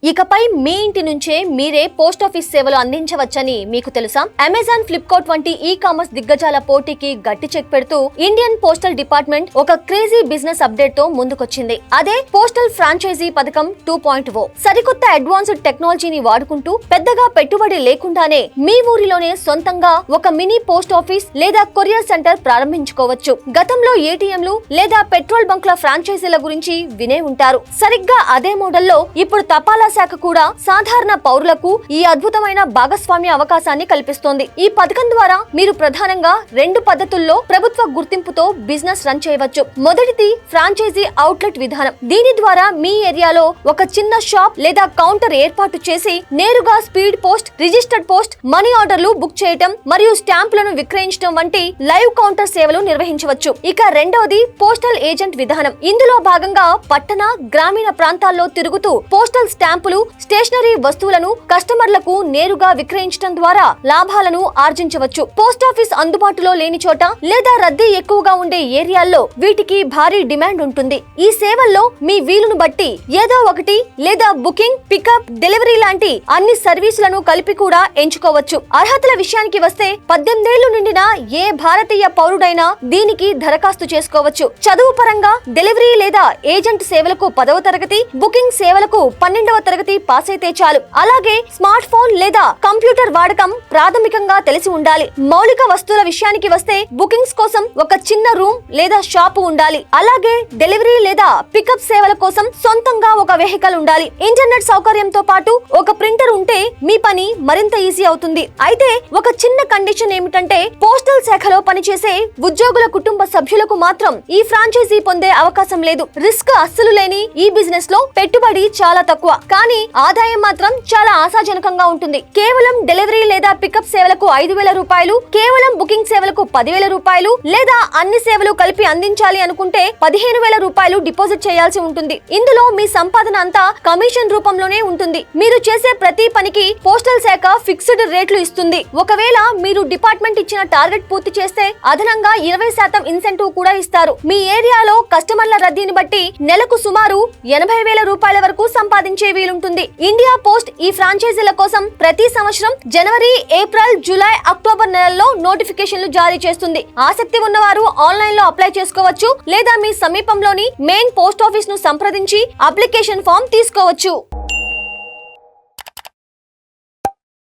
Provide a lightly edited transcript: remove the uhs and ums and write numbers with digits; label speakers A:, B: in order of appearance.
A: ఇకపై మీ ఇంటి నుంచే మీరే పోస్ట్ ఆఫీస్ సేవలు అందించవచ్చని మీకు తెలుసా? అమెజాన్, ఫ్లిప్కార్ట్ వంటి ఈ కామర్స్ దిగ్గజాల పోటీకి గట్టి చెక్ పెడుతూ ఇండియన్ పోస్టల్ డిపార్ట్మెంట్ ఒక క్రేజీ బిజినెస్ అప్డేట్ తో ముందుకొచ్చింది. అదే పోస్టల్ ఫ్రాంచైజీ పథకం 2.0. సరికొత్త అడ్వాన్స్డ్ టెక్నాలజీని వాడుకుంటూ పెద్దగా పెట్టుబడి లేకుండానే మీ ఊరిలోనే సొంతంగా ఒక మినీ పోస్ట్ ఆఫీస్ లేదా కొరియర్ సెంటర్ ప్రారంభించుకోవచ్చు. గతంలో ఏటీఎంలు లేదా పెట్రోల్ బంక్ల ఫ్రాంచైజీల గురించి వినే ఉంటారు. సరిగ్గా అదే మోడల్లో ఇప్పుడు తపాలా శాఖ కూడా సాధారణ పౌరులకు ఈ అద్భుతమైన భాగస్వామ్య అవకాశాన్ని కల్పిస్తోంది. ఈ పథకం ద్వారా మీరు ప్రధానంగా 2 పద్ధతుల్లో ప్రభుత్వ గుర్తింపుతో బిజినెస్ రన్ చేయవచ్చు. మొదటిది ఫ్రాంచైజీ అవుట్లెట్ విధానం. దీని ద్వారా మీ ఏరియాలో ఒక చిన్న షాప్ లేదా కౌంటర్ ఏర్పాటు చేసి నేరుగా speed post, registered post, money ఆర్డర్లు బుక్ చేయటం మరియు స్టాంపులను విక్రయించడం వంటి లైవ్ కౌంటర్ సేవలు నిర్వహించవచ్చు. ఇక రెండవది పోస్టల్ ఏజెంట్ విధానం. ఇందులో భాగంగా పట్టణ, గ్రామీణ ప్రాంతాల్లో తిరుగుతూ పోస్టల్ స్టాంపులు, స్టేషనరీ వస్తువులను కస్టమర్లకు నేరుగా విక్రయించడం ద్వారా లాభాలను ఆర్జించవచ్చు. పోస్ట్ ఆఫీస్ అందుబాటులో లేని చోట లేదా రద్దీ ఎక్కువగా ఉండే ఏరియాల్లో వీటికి భారీ డిమాండ్ ఉంటుంది. ఈ సేవల్లో మీ వీలును బట్టి ఏదో ఒకటి లేదా బుకింగ్, పికప్, డెలివరీ లాంటి అన్ని సర్వీసులను కలిపి కూడా ఎంచుకోవచ్చు. అర్హతల విషయానికి వస్తే 18 ఏళ్లు నిండిన ఏ భారతీయ పౌరుడైనా దీనికి దరఖాస్తు చేసుకోవచ్చు. చదువు పరంగా డెలివరీ లేదా ఏజెంట్ సేవలకు 10వ తరగతి, బుకింగ్ సేవలకు 12వ తరగతి పాస్ అయితే చాలు. అలాగే స్మార్ట్ ఫోన్ లేదా కంప్యూటర్ వాడకం ప్రాథమికంగా తెలిసి ఉండాలి. మౌలిక వస్తువుల విషయానికి వస్తే బుకింగ్స్ కోసం ఒక చిన్న రూమ్ లేదా షాపు ఉండాలి. అలాగే డెలివరీ లేదా పికప్ సేవల కోసం సొంతంగా ఒక వెహికల్ ఉండాలి. ఇంటర్నెట్ సౌకర్యంతో పాటు ఒక ప్రింటర్ ఉంటే మీ పని మరింత ఈజీ అవుతుంది. అయితే ఒక చిన్న కండిషన్ ఏమిటంటే పోస్టల్ శాఖలో పనిచేసే ఉద్యోగుల కుటుంబ సభ్యులకు మాత్రం ఈ ఫ్రాంచైజీ పొందే అవకాశం లేదు. రిస్క్ అస్సలు లేని ఈ బిజినెస్ లో పెట్టుబడి చాలా తక్కువ, కానీ ఆదాయం మాత్రం చాలా ఆశాజనకంగా ఉంటుంది. కేవలం డెలివరీ లేదా పికప్ సేవలకు 5,000 రూపాయలు, కేవలం బుకింగ్ సేవలకు 10,000 రూపాయలు లేదా అన్ని సేవలు కలిపి అందించాలి అనుకుంటే 15,000 రూపాయలు డిపాజిట్ చేయాల్సి ఉంటుంది. ఇందులో మీ సంపాదన అంతా కమిషన్ రూపంలోనే ఉంటుంది. మీరు చేసే ప్రతి పనికి పోస్టల్ శాఖ ఫిక్స్డ్ రేట్లు ఇస్తుంది. ఒకవేళ మీరు డిపార్ట్మెంట్ ఇచ్చిన టార్గెట్ పూర్తి చేస్తే అదనంగా 20% ఇన్సెంటివ్ కూడా ఇస్తారు. మీ ఏరియాలో కస్టమర్ల రద్దీని బట్టి నెలకు సుమారు 80,000 రూపాయల వరకు సంపాదించే వీలుంటుంది. ఇండియా పోస్ట్ ఈ ఫ్రాంచైజీల కోసం ప్రతి సంవత్సరం జనవరి, ఏప్రిల్, జూలై, అక్టోబర్ నెలల్లో నోటిఫికేషన్లు జారీ చేస్తుంది. ఆసక్తి ఉన్నవారు ఆన్లైన్ లో అప్లై చేసుకోవచ్చు లేదా మీ సమీపంలోని మెయిన్ పోస్ట్ ఆఫీస్ ను సంప్రదించి అప్లికేషన్ ఫామ్ తీసుకోవచ్చు.